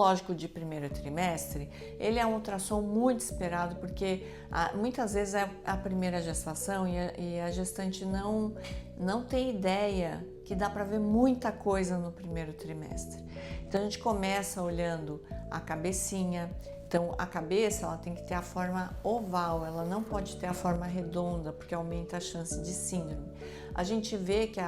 morfológico de primeiro trimestre, ele é um ultrassom muito esperado porque muitas vezes é a primeira gestação e a gestante não tem ideia que dá para ver muita coisa no primeiro trimestre. Então a gente começa olhando a cabecinha. Então a cabeça ela tem que ter a forma oval, ela não pode ter a forma redonda porque aumenta a chance de síndrome. A gente vê que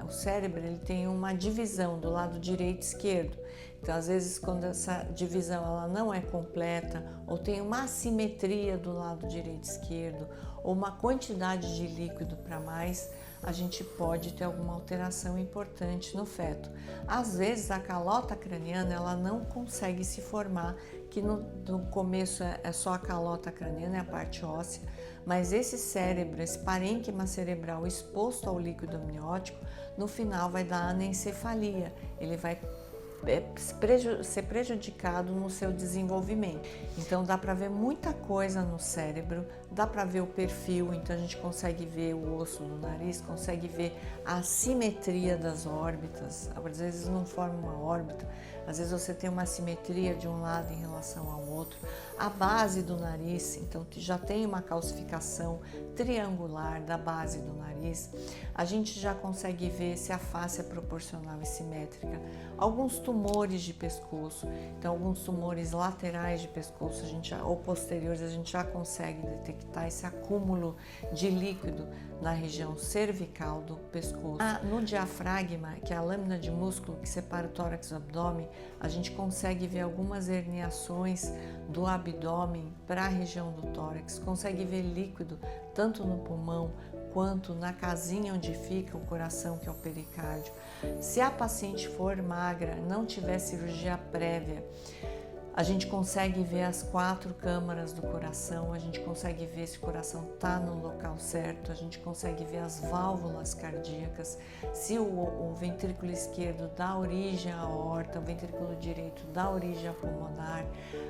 o cérebro ele tem uma divisão do lado direito e esquerdo. Então às vezes quando essa divisão ela não é completa ou tem uma assimetria do lado direito e esquerdo ou uma quantidade de líquido para mais, a gente pode ter alguma alteração importante no feto. Às vezes a calota craniana ela não consegue se formar, que no começo é só a calota craniana, é a parte óssea, mas esse cérebro, esse parênquima cerebral exposto ao líquido amniótico, no final vai dar anencefalia, ele vai ser prejudicado no seu desenvolvimento. Então dá para ver muita coisa no cérebro, dá para ver o perfil, então a gente consegue ver o osso do nariz, consegue ver a simetria das órbitas, às vezes não forma uma órbita, às vezes você tem uma simetria de um lado em relação ao outro, a base do nariz, então já tem uma calcificação triangular da base do nariz, a gente já consegue ver se a face é proporcional e simétrica, alguns tumores de pescoço, então alguns tumores laterais de pescoço ou posteriores, a gente já consegue detectar esse acúmulo de líquido na região cervical do pescoço. No diafragma, que é a lâmina de músculo que separa o tórax do abdômen, a gente consegue ver algumas herniações do abdômen para a região do tórax, consegue ver líquido tanto no pulmão quanto na casinha onde fica o coração, que é o pericárdio. Se a paciente for magra, não tiver cirurgia prévia, a gente consegue ver as 4 câmaras do coração, a gente consegue ver se o coração está no local certo, a gente consegue ver as válvulas cardíacas, se o ventrículo esquerdo dá origem à aorta, o ventrículo direito dá origem à pulmonar,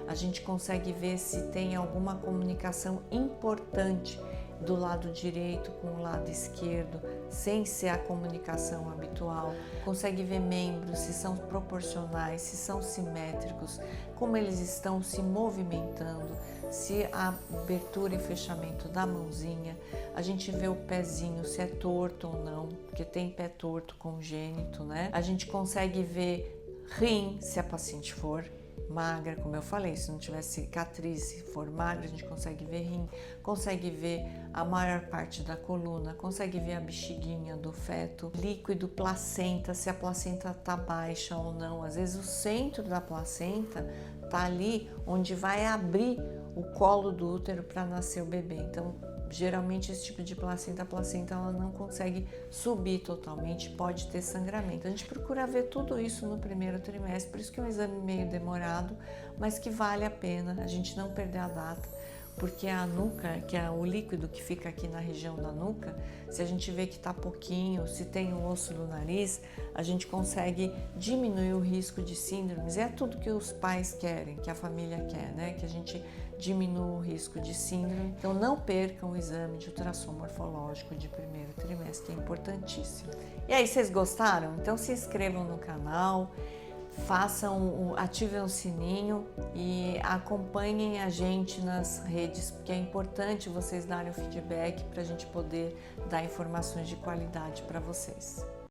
a gente consegue ver se tem alguma comunicação importante do lado direito com o lado esquerdo, sem ser a comunicação habitual, consegue ver membros, se são proporcionais, se são simétricos, como eles estão se movimentando, se a abertura e fechamento da mãozinha, a gente vê o pezinho, se é torto ou não, porque tem pé torto congênito, né? A gente consegue ver rim, se a paciente for magra, como eu falei, se não tiver cicatriz, se for magra, a gente consegue ver rim, consegue ver a maior parte da coluna, consegue ver a bexiguinha do feto, líquido, placenta, se a placenta tá baixa ou não. Às vezes o centro da placenta tá ali onde vai abrir o colo do útero para nascer o bebê. Então, geralmente esse tipo de placenta, a placenta ela não consegue subir totalmente, pode ter sangramento. A gente procura ver tudo isso no primeiro trimestre, por isso que é um exame meio demorado, mas que vale a pena a gente não perder a data, porque a nuca, que é o líquido que fica aqui na região da nuca, se a gente vê que está pouquinho, se tem o osso do nariz, a gente consegue diminuir o risco de síndromes. E é tudo que os pais querem, que a família quer, né? Que a gente diminua o risco de síndrome. Então não percam o exame de ultrassom morfológico de primeiro trimestre, que é importantíssimo. E aí, vocês gostaram? Então se inscrevam no canal, ativem o sininho e acompanhem a gente nas redes, porque é importante vocês darem o feedback para a gente poder dar informações de qualidade para vocês.